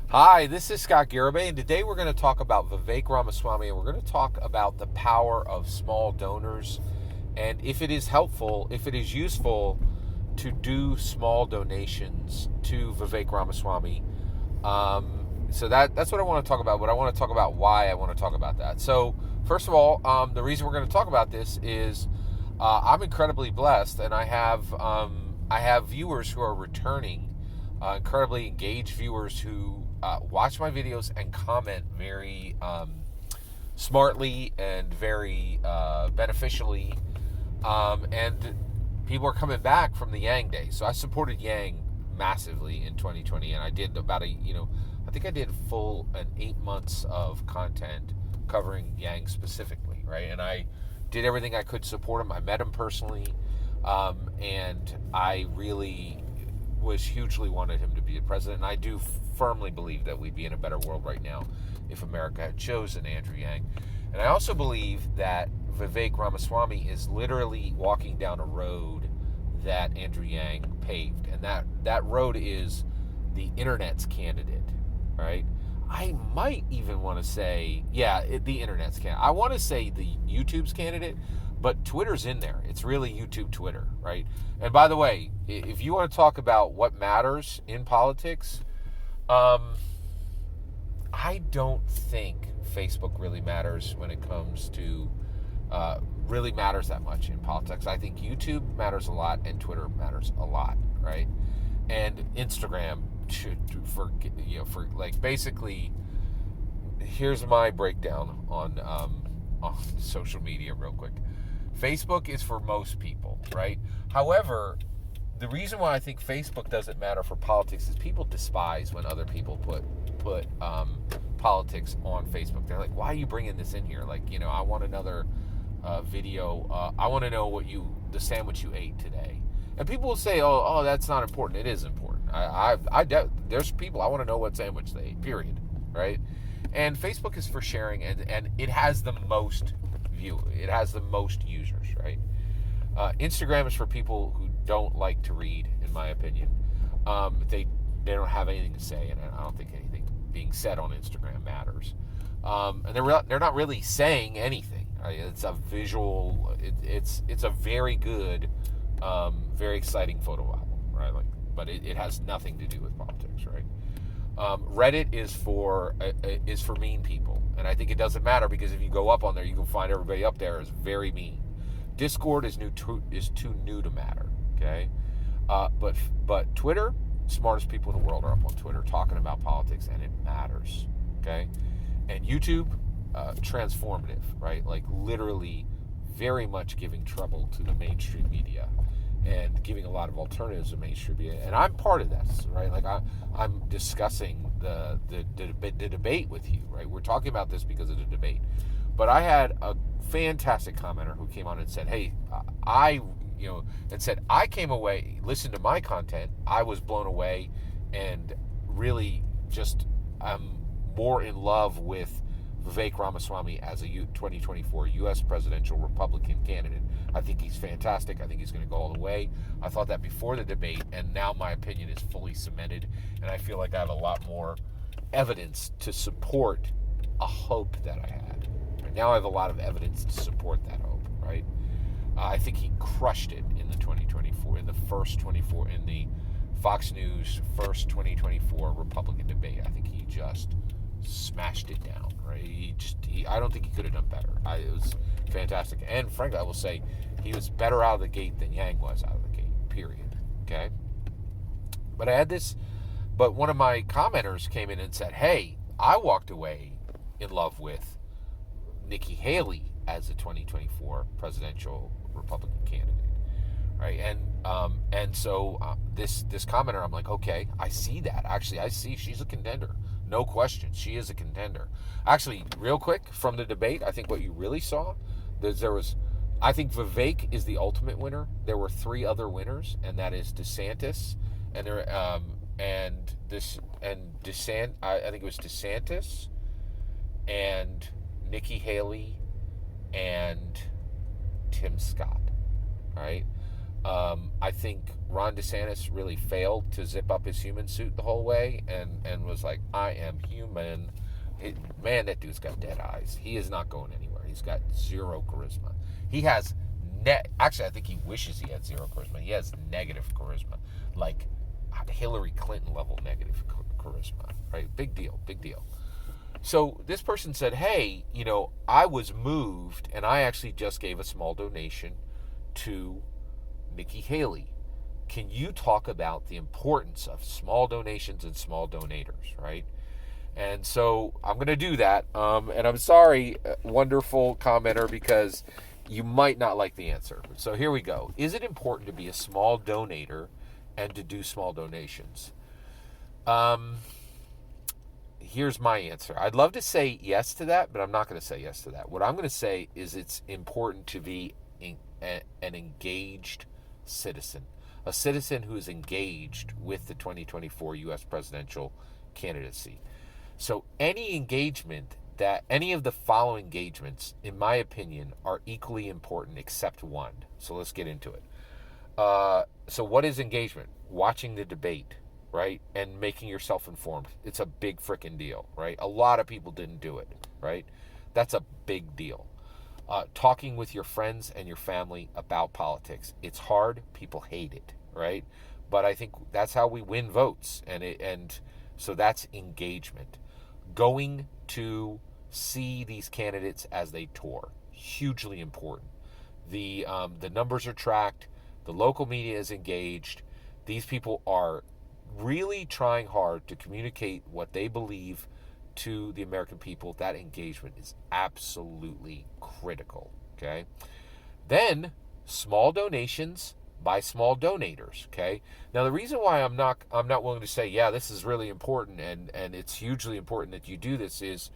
Hi, this is Scott Garibay, and today we're going to talk about Vivek Ramaswamy, and we're going to talk about the power of small donors, and if it is helpful, if it is useful to do small donations to Vivek Ramaswamy. So that's what I want to talk about, but I want to talk about why I want to talk about that. So, first of all, the reason we're going to talk about this is I'm incredibly blessed, and I have viewers who are returning, incredibly engaged viewers who watch my videos and comment very smartly and very beneficially. And people are coming back from the Yang Day. So I supported Yang massively in 2020, and I did I think I did full 8 months of content covering Yang specifically, right? And I did everything I could to support him. I met him personally, and I really was hugely wanted him to be the president. And I do firmly believe that we'd be in a better world right now if America had chosen Andrew Yang. And I also believe that Vivek Ramaswamy is literally walking down a road that Andrew Yang paved, and that road is the internet's candidate, right? I might even want to say, the internet's candidate. I want to say the YouTube's candidate, but Twitter's in there. It's really YouTube, Twitter, right? And by the way, if you want to talk about what matters in politics, I don't think Facebook really matters when it comes to really matters that much in politics. I think YouTube matters a lot and Twitter matters a lot, right? And Instagram for like basically. Here's my breakdown on social media real quick. Facebook is for most people, right? However, the reason why I think Facebook doesn't matter for politics is people despise when other people put politics on Facebook. They're like, "Why are you bringing this in here?" Like, I want another video. I want to know the sandwich you ate today. And people will say, "Oh, that's not important." It is important. There's people I want to know what sandwich they ate. Period. Right? And Facebook is for sharing, and it has the most it has the most users, right? Instagram is for people who don't like to read, in my opinion. They don't have anything to say, and I don't think anything being said on Instagram matters. And they're not really saying anything. Right? It's a visual. It's a very good, very exciting photo album, right? But it has nothing to do with politics, right? Reddit is for mean people, and I think it doesn't matter because if you go up on there, you can find everybody up there is very mean. Discord is too new to matter. Okay, but Twitter, smartest people in the world are up on Twitter talking about politics, and it matters. Okay, and YouTube, transformative, right? Like literally, very much giving trouble to the mainstream media and giving a lot of alternatives to mainstream media. And I'm part of this, right? Like I'm discussing the debate with you, right? We're talking about this because of the debate. But I had a fantastic commenter who came on and said, "Hey, I came away, listened to my content, I was blown away, and really just more in love with Vivek Ramaswamy as a 2024 U.S. presidential Republican candidate. I think he's fantastic. I think he's going to go all the way. I thought that before the debate, and now my opinion is fully cemented, and I feel like I have a lot more evidence to support a hope that I had. Right now I have a lot of evidence to support that hope, right? I think he crushed it in the 2024, in the Fox News first 2024 Republican debate. I think he just smashed it down, right? I don't think he could have done better. It was fantastic. And frankly, I will say he was better out of the gate than Yang was out of the gate, period. Okay? But one of my commenters came in and said, "Hey, I walked away in love with Nikki Haley as the 2024 presidential Republican candidate." Right? And so this commenter, I'm like, okay, I see that. Actually, I see she's a contender. No question, she is a contender. Actually, real quick, from the debate, I think what you really saw, I think Vivek is the ultimate winner. There were 3 other winners, and that is DeSantis, I think it was DeSantis, and Nikki Haley, and Tim Scott, right? I think Ron DeSantis really failed to zip up his human suit the whole way and was like, I am human. Man, that dude's got dead eyes. He is not going anywhere. He's got zero charisma. He has actually, I think he wishes he had zero charisma. He has negative charisma, like Hillary Clinton level negative charisma. Right? Big deal. Big deal. So this person said, hey, I was moved, and I actually just gave a small donation to Nikki Haley. Can you talk about the importance of small donations and small donators, right? And so I'm going to do that. And I'm sorry, wonderful commenter, because you might not like the answer. So here we go. Is it important to be a small donator and to do small donations? Here's my answer. I'd love to say yes to that, but I'm not going to say yes to that. What I'm going to say is it's important to be an engaged citizen, a citizen who is engaged with the 2024 U.S. presidential candidacy. So any of the following engagements, in my opinion, are equally important except one. So let's get into it. So what is engagement? Watching the debate, right? And making yourself informed. It's a big freaking deal, right? A lot of people didn't do it, right? That's a big deal. Talking with your friends and your family about politics. It's hard. People hate it, right? But I think that's how we win votes, and so that's engagement. Going to see these candidates as they tour, hugely important. The numbers are tracked. The local media is engaged. These people are really trying hard to communicate what they believe to the American people. That engagement is absolutely critical. Okay. Then small donations by small donators. Okay. Now the reason why I'm not willing to say, yeah, this is really important and it's hugely important that you do this is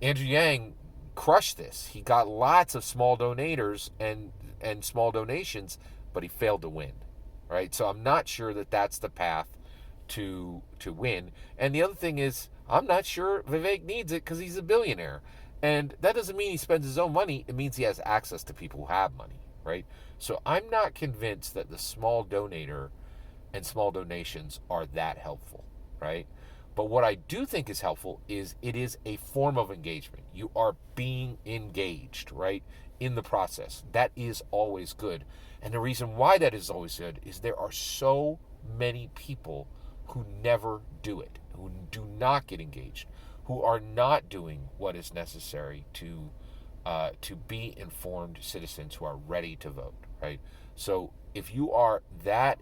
Andrew Yang crushed this. He got lots of small donators and small donations, but he failed to win. Right. So I'm not sure that that's the path to win. And the other thing is, I'm not sure Vivek needs it because he's a billionaire. And that doesn't mean he spends his own money. It means he has access to people who have money, right? So I'm not convinced that the small donator and small donations are that helpful, right? But what I do think is helpful is it is a form of engagement. You are being engaged, right, in the process. That is always good. And the reason why that is always good is there are so many people who never do it, who do not get engaged, who are not doing what is necessary to be informed citizens who are ready to vote, right? So if you are that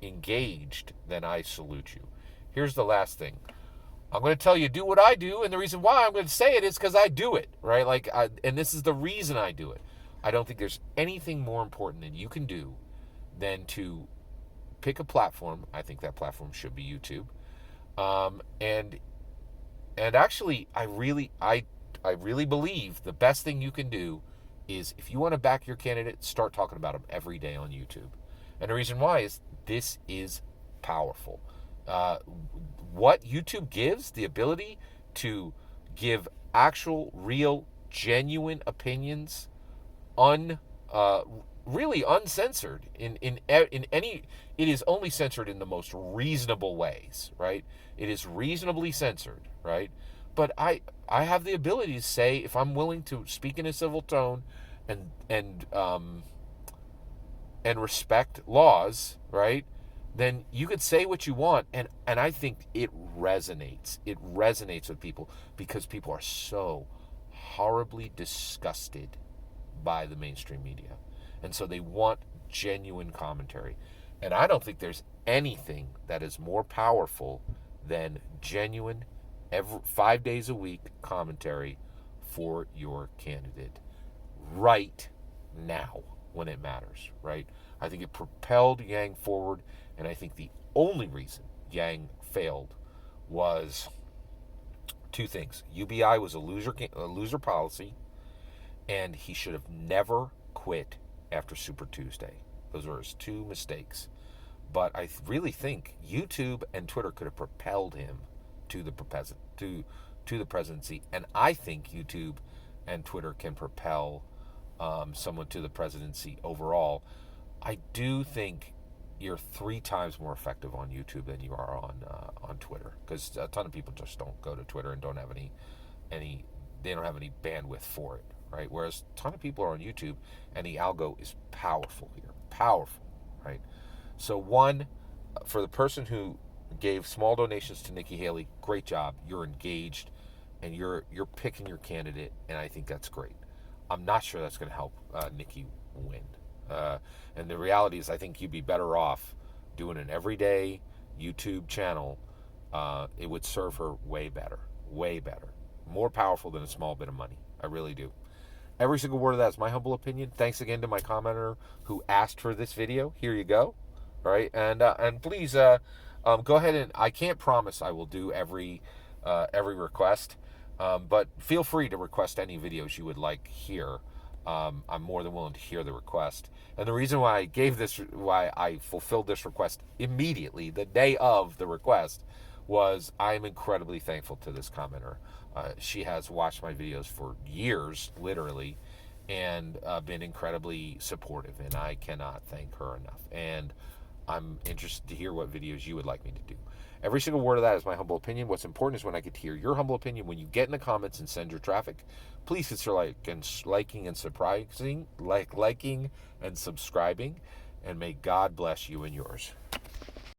engaged, then I salute you. Here's the last thing. I'm going to tell you, do what I do, and the reason why I'm going to say it is because I do it, right? And this is the reason I do it. I don't think there's anything more important than you can do than to pick a platform. I think that platform should be YouTube. And actually, I really believe the best thing you can do is, if you want to back your candidate, start talking about them every day on YouTube. And the reason why is this is powerful. What YouTube gives, the ability to give actual, real, genuine opinions, really uncensored in any. It is only censored in the most reasonable ways, right? It is reasonably censored, right? But I have the ability to say, if I'm willing to speak in a civil tone and respect laws, right? Then you could say what you want, and I think it resonates. It resonates with people because people are so horribly disgusted by the mainstream media. And so they want genuine commentary. And I don't think there's anything that is more powerful than genuine, 5 days a week commentary for your candidate right now when it matters, right? I think it propelled Yang forward, and I think the only reason Yang failed was two things. UBI was a loser policy, and he should have never quit after Super Tuesday. Those were his two mistakes. But I really think YouTube and Twitter could have propelled him to the presidency, and I think YouTube and Twitter can propel someone to the presidency overall. I do think you're 3 times more effective on YouTube than you are on Twitter, because a ton of people just don't go to Twitter and don't have any they don't have any bandwidth for it, right? Whereas a ton of people are on YouTube, and the algo is powerful here, powerful, right? So one, for the person who gave small donations to Nikki Haley, great job. You're engaged, and you're picking your candidate, and I think that's great. I'm not sure that's going to help Nikki win. And the reality is, I think you'd be better off doing an everyday YouTube channel. It would serve her way better, more powerful than a small bit of money. I really do. Every single word of that is my humble opinion. Thanks again to my commenter who asked for this video. Here you go. Right, and please go ahead, and I can't promise I will do every request, but feel free to request any videos you would like here. I'm more than willing to hear the request. And the reason why I fulfilled this request immediately, the day of the request, was I am incredibly thankful to this commenter. She has watched my videos for years, literally, and been incredibly supportive, and I cannot thank her enough. And I'm interested to hear what videos you would like me to do. Every single word of that is my humble opinion. What's important is when I get to hear your humble opinion. When you get in the comments and send your traffic, please consider liking and subscribing, and may God bless you and yours.